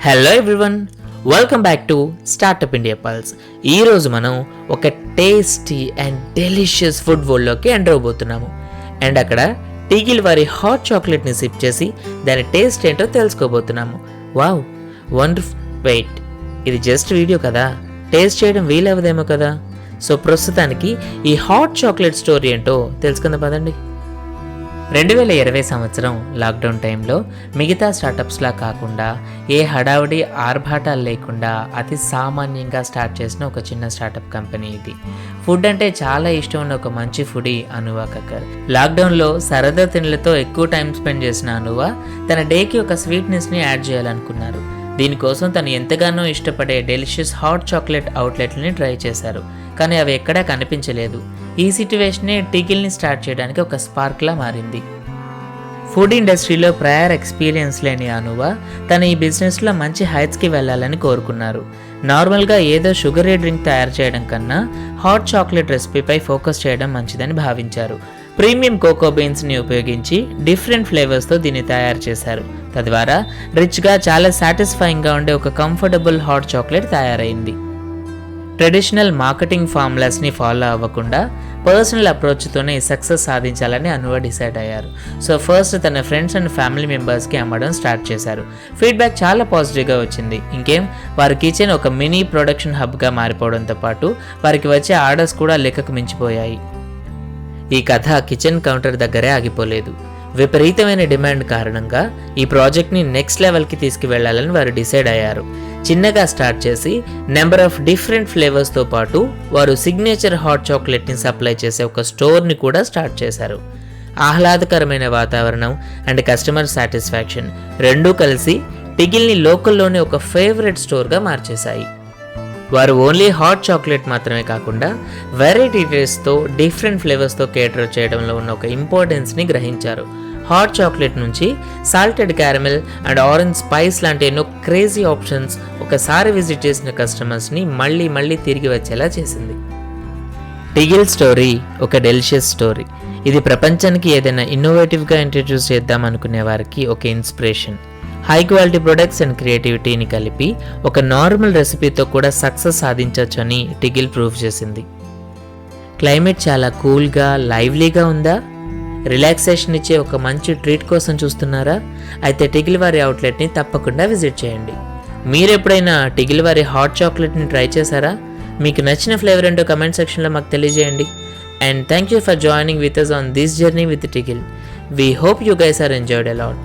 Hello everyone, welcome back to startup India pulse. ఈరోజు మనం ఒక టేస్టీ అండ్ డెలిషియస్ ఫుడ్ వరల్డ్లోకి ఎంటర్ అవబోతున్నాము. అండ్ అక్కడ టీగిల్ వారి హాట్ చాక్లెట్ని సిప్ చేసి దాని టేస్ట్ ఏంటో తెలుసుకోబోతున్నాము. Wow, wonderful. వెయిట్, ఇది జస్ట్ వీడియో కదా, టేస్ట్ చేయడం వీలవదేమో కదా. సో ప్రస్తుతానికి ఈ హాట్ చాక్లెట్ స్టోరీ ఏంటో తెలుసుకుందాం పదండి. 2020 సంవత్సరం లాక్డౌన్ టైంలో మిగతా స్టార్టప్స్లా కాకుండా ఏ హడావుడి ఆర్భాటాలు లేకుండా అతి సామాన్యంగా స్టార్ట్ చేసిన ఒక చిన్న స్టార్టప్ కంపెనీ ఇది. ఫుడ్ అంటే చాలా ఇష్టం ఉన్న ఒక మంచి ఫుడీ అనువా కక్కర్. లాక్డౌన్లో సరదా తిండ్లతో ఎక్కువ టైం స్పెండ్ చేసిన అనువా తన డేకి ఒక స్వీట్నెస్ని యాడ్ చేయాలనుకున్నారు. దీనికోసం తను ఎంతగానో ఇష్టపడే డెలిషియస్ హాట్ చాక్లెట్ అవుట్లెట్లని ట్రై చేశారు, కానీ అవి ఎక్కడా కనిపించలేదు. ఈ సిట్యువేషనే టీగిల్ని స్టార్ట్ చేయడానికి ఒక స్పార్క్లా మారింది. ఫుడ్ ఇండస్ట్రీలో ప్రయర్ ఎక్స్పీరియన్స్ లేని అనువా తను ఈ బిజినెస్లో మంచి హైట్స్కి వెళ్ళాలని కోరుకున్నారు. నార్మల్గా ఏదో షుగరీ డ్రింక్ తయారు చేయడం కన్నా హాట్ చాక్లెట్ రెసిపీపై ఫోకస్ చేయడం మంచిదని భావించారు. ప్రీమియం కోకో బీన్స్ని ఉపయోగించి డిఫరెంట్ ఫ్లేవర్స్తో దీన్ని తయారు చేశారు. తద్వారా రిచ్గా చాలా సాటిస్ఫైయింగ్గా ఉండే ఒక కంఫర్టబుల్ హాట్ చాక్లెట్ తయారైంది. ట్రెడిషనల్ మార్కెటింగ్ ఫార్ములాస్ని ఫాలో అవ్వకుండా పర్సనల్ అప్రోచ్తోనే సక్సెస్ సాధించాలని అనువా డిసైడ్ అయ్యారు. సో ఫస్ట్ తన ఫ్రెండ్స్ అండ్ ఫ్యామిలీ మెంబర్స్కి అమ్మడం స్టార్ట్ చేశారు. ఫీడ్బ్యాక్ చాలా పాజిటివ్గా వచ్చింది. ఇంకేం, వారి కిచెన్ ఒక మినీ ప్రొడక్షన్ హబ్గా మారిపోవడంతో పాటు వారికి వచ్చే ఆర్డర్స్ కూడా లెక్కకు మించిపోయాయి. ఈ కథ కిచెన్ కౌంటర్ దగ్గరే ఆగిపోలేదు. విపరీతమైన డిమాండ్ కారణంగా ఈ ప్రాజెక్ట్ని నెక్స్ట్ లెవెల్కి తీసుకువెళ్లాలని వారు డిసైడ్ అయ్యారు. చిన్నగా స్టార్ట్ చేసి నెంబర్ ఆఫ్ డిఫరెంట్ ఫ్లేవర్స్తో పాటు వారు సిగ్నేచర్ హాట్ చాక్లెట్ని సప్లై చేసే ఒక స్టోర్ని కూడా స్టార్ట్ చేశారు. ఆహ్లాదకరమైన వాతావరణం అండ్ కస్టమర్ సాటిస్ఫాక్షన్ రెండూ కలిసి టిగిల్ని లోకల్లోనే ఒక ఫేవరెట్ స్టోర్గా మార్చేశాయి. వారు ఓన్లీ హాట్ చాక్లెట్ మాత్రమే కాకుండా వెరైటీ టేస్ట్తో డిఫరెంట్ ఫ్లేవర్స్తో కేటర్ చేయడంలో ఉన్న ఒక ఇంపార్టెన్స్ని గ్రహించారు. హాట్ చాక్లెట్ నుంచి salted caramel and orange spice లాంటి ఎన్నో క్రేజీ ఆప్షన్స్ ఒకసారి విజిట్ చేసిన కస్టమర్స్ని మళ్ళీ మళ్ళీ తిరిగి వచ్చేలా చేసింది. టిగిల్ స్టోరీ ఒక డెలిషియస్ స్టోరీ. ఇది ప్రపంచానికి ఏదైనా ఇన్నోవేటివ్గా ఇంట్రడ్యూస్ చేద్దాం అనుకునే వారికి ఒక inspiration. High quality products and క్రియేటివిటీని కలిపి ఒక నార్మల్ రెసిపీతో కూడా సక్సెస్ సాధించవచ్చని టిగిల్ ప్రూవ్ చేసింది. క్లైమేట్ చాలా కూల్గా లైవ్లీగా ఉందా? రిలాక్సేషన్ ఇచ్చే ఒక మంచి ట్రీట్ కోసం చూస్తున్నారా? అయితే టిగిల్ వారి అవుట్లెట్ని తప్పకుండా విజిట్ చేయండి. మీరు ఎప్పుడైనా టిగిల్ వారి హాట్ చాక్లెట్ని ట్రై చేశారా? మీకు నచ్చిన ఫ్లేవర్ ఏంటో కమెంట్ సెక్షన్లో మాకు తెలియజేయండి. And thank you for joining with us on this journey with Tigil. We hope you guys are enjoyed a lot.